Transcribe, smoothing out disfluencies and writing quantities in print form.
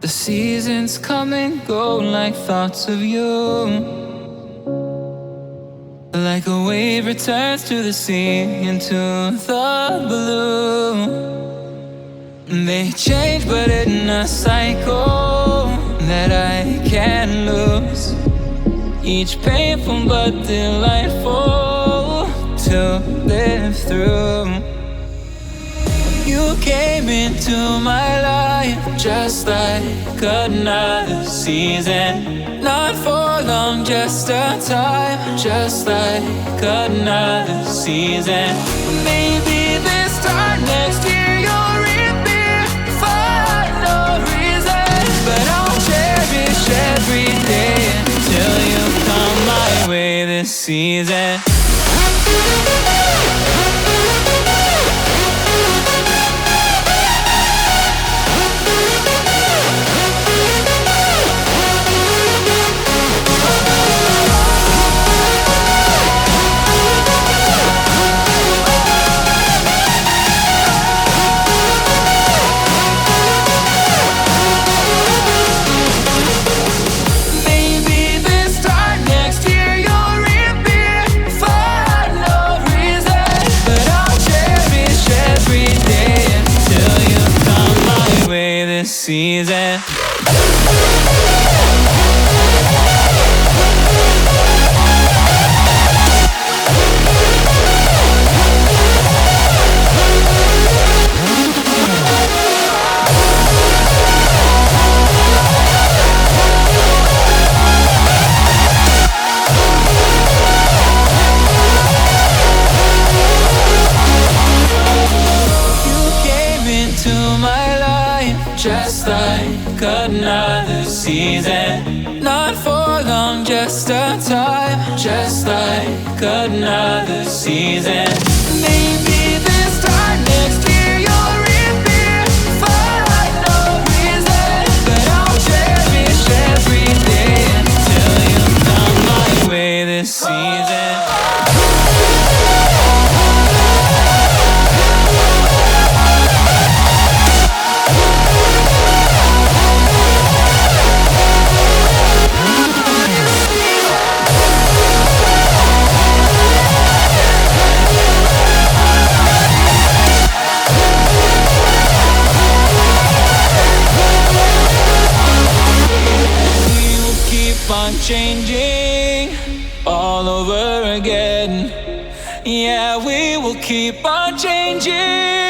The seasons come and go like thoughts of you. Like a wave returns to the sea into the blue. They change but in a cycle that I can't lose. Each painful but delightful to live through. You came into my life just like another season. Not for long, just a time, just like another season. Maybe this time next year you'll reappear for no reason. But I'll cherish every day until you come my way this season. Season. Just like another season. Not for long, just a time. Just like another season. Maybe this time next year you'll reappear for no reason. But I'll cherish every day until you come my way this season. Changing all over again. Yeah, we will keep on changing.